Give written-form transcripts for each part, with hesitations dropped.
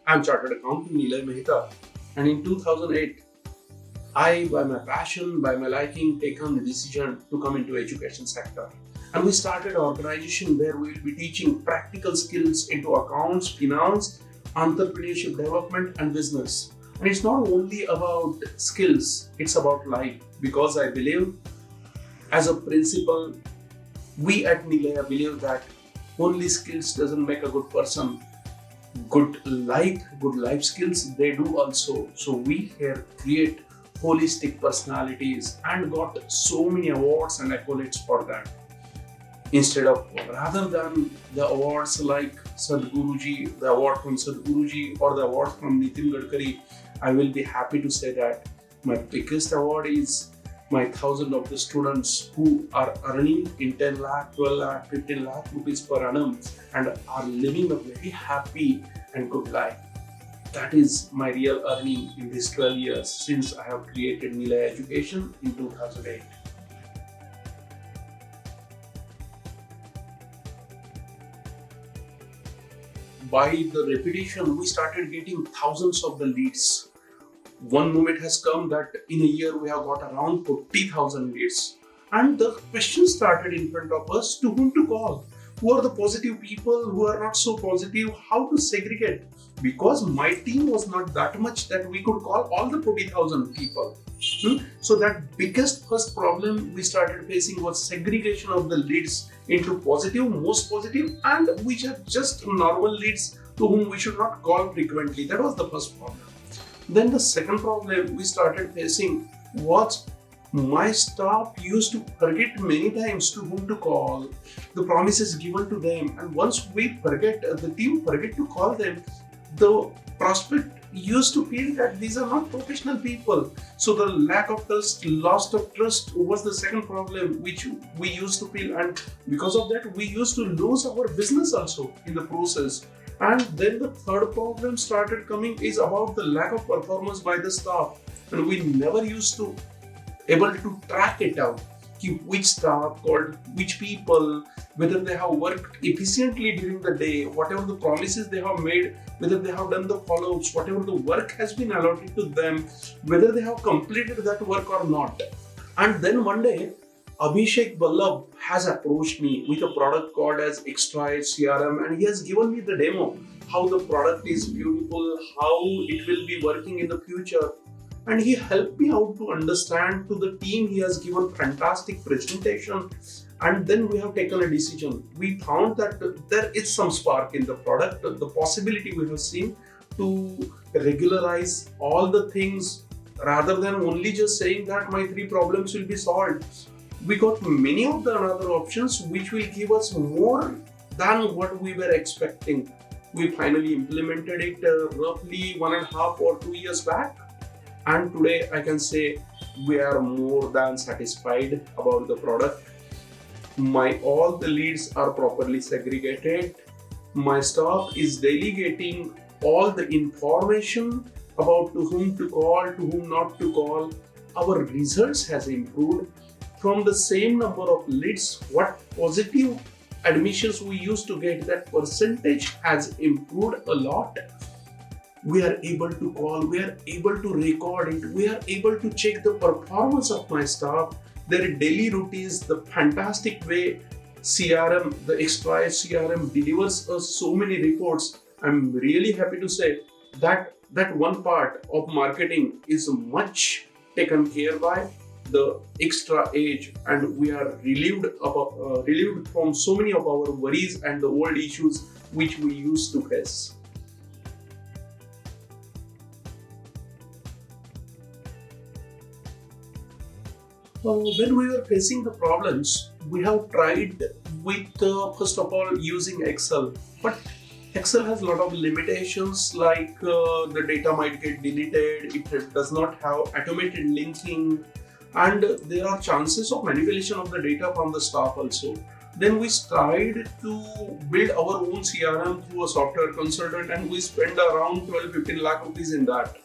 I'm Chartered Accountant Nilay Mehta, and in 2008, I, by my passion, by my liking, taken the decision to come into education sector. And we started an organization where we will be teaching practical skills into accounts, finance, entrepreneurship development, and business. And it's not only about skills, it's about life. Because I believe, as a principle, we at Nilaya believe that only skills doesn't make a good person. Good life skills they do also. So we here create holistic personalities and got so many awards and accolades for that. Instead of rather than the awards like Sadhguruji, the award from Sadhguruji or the award from Nitin Gadkari, I will be happy to say that my biggest award is my thousand of the students who are earning in 10 lakh, 12 lakh, 15 lakh rupees per annum and are living a very happy and good life. That is my real earning in these 12 years since I have created Nilay Education in 2008. By the repetition, we started getting thousands of the leads. One moment has come that in a year we have got around 40,000 leads. And the question started in front of us to whom to call. Who are the positive people, who are not so positive, how to segregate. Because my team was not that much that we could call all the 40,000 people. So that biggest first problem we started facing was segregation of the leads into positive, most positive, and which are just normal leads to whom we should not call frequently. That was the first problem. Then the second problem we started facing was my staff used to forget many times to whom to call, the promises given to them, and once we forget, the team forget to call them, the prospect used to feel that these are not professional people. So the lack of trust, loss of trust was the second problem which we used to feel, and because of that we used to lose our business also in the process. And then the third problem started coming is about the lack of performance by the staff, and we never used to able to track it out. Which staff called which people, whether they have worked efficiently during the day, whatever the promises they have made, whether they have done the follow-ups, whatever the work has been allotted to them, whether they have completed that work or not. And then one day, Abhishek Vallabh has approached me with a product called as Extra Edge CRM, and he has given me the demo, how the product is beautiful, how it will be working in the future. And he helped me out to understand. To the team he has given fantastic presentation, and then we have taken a decision. We found that there is some spark in the product, the possibility we have seen to regularize all the things rather than only just saying that my three problems will be solved. We got many of the other options which will give us more than what we were expecting. We finally implemented it roughly 1.5 or 2 years back, and today I can say we are more than satisfied about the product. My all the leads are properly segregated. My staff is delegating all the information about to whom to call, to whom not to call. Our results has improved. From the same number of leads, what positive admissions we used to get, that percentage has improved a lot. We are able to call, we are able to record it, we are able to check the performance of my staff, their daily routines, the fantastic way CRM, the Extra Edge CRM delivers us so many reports. I'm really happy to say that that one part of marketing is much taken care by the Extra Edge, and we are relieved from so many of our worries and the old issues which we used to face. When we were facing the problems, we have tried with first of all using Excel, but Excel has a lot of limitations, like the data might get deleted, it does not have automated linking, and there are chances of manipulation of the data from the staff also. Then we tried to build our own CRM through a software consultant, and we spent around 12-15 lakh rupees in that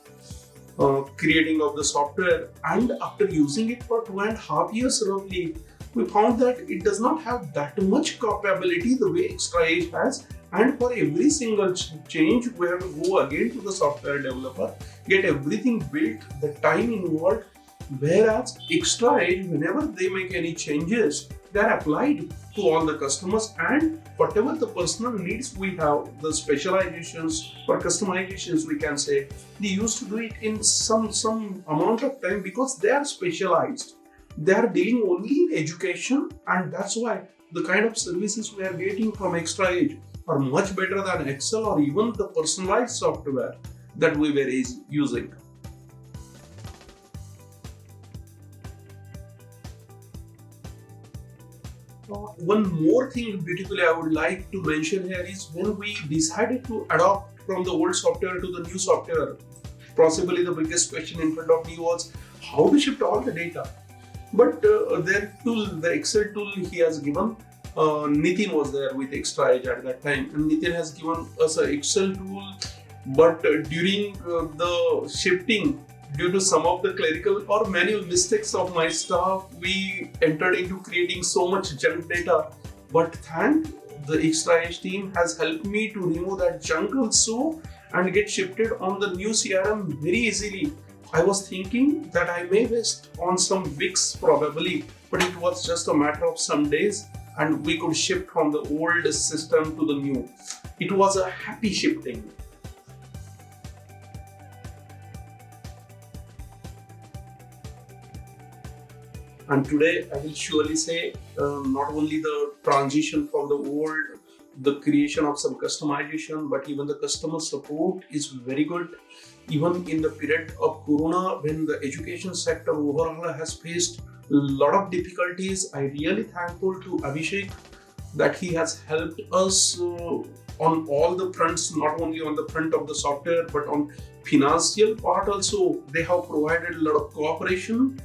creating of the software. And after using it for 2.5 years roughly, we found that it does not have that much capability the way Extra Edge has, And for every single change, we have to go again to the software developer, get everything built, the time involved. Whereas Extra Edge, whenever they make any changes, they are applied to all the customers, and whatever the personal needs we have, the specializations or customizations we can say, they used to do it in some amount of time because they are specialized. They are dealing only in education, and that's why the kind of services we are getting from Extra Edge are much better than Excel or even the personalized software that we were using. One more thing beautifully I would like to mention here is when we decided to adopt from the old software to the new software, possibly the biggest question in front of me was how to shift all the data. But their tool, the Excel tool he has given, Nitin was there with Extra Edge at that time, and Nitin has given us an Excel tool. But during the shifting, due to some of the clerical or manual mistakes of my staff, we entered into creating so much junk data. But thank the Extra Edge team has helped me to remove that junk also and get shifted on the new CRM very easily. I was thinking that I may waste on some weeks probably, but it was just a matter of some days and we could shift from the old system to the new. It was a happy shifting. And today I will surely say not only the transition from the old, the creation of some customization, but even the customer support is very good. Even in the period of Corona, when the education sector overall has faced a lot of difficulties, I really thankful to Abhishek that he has helped us on all the fronts, not only on the front of the software, but on financial part also. They have provided a lot of cooperation,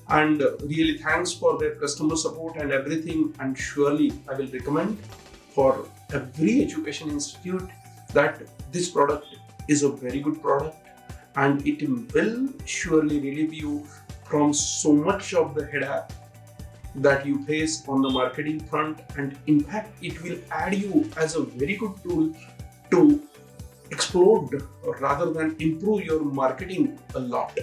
and really thanks for their customer support and everything. And surely I will recommend for every education institute that this product is a very good product, and it will surely relieve you from so much of the headache that you face on the marketing front, and in fact it will add you as a very good tool to explode rather than improve your marketing a lot.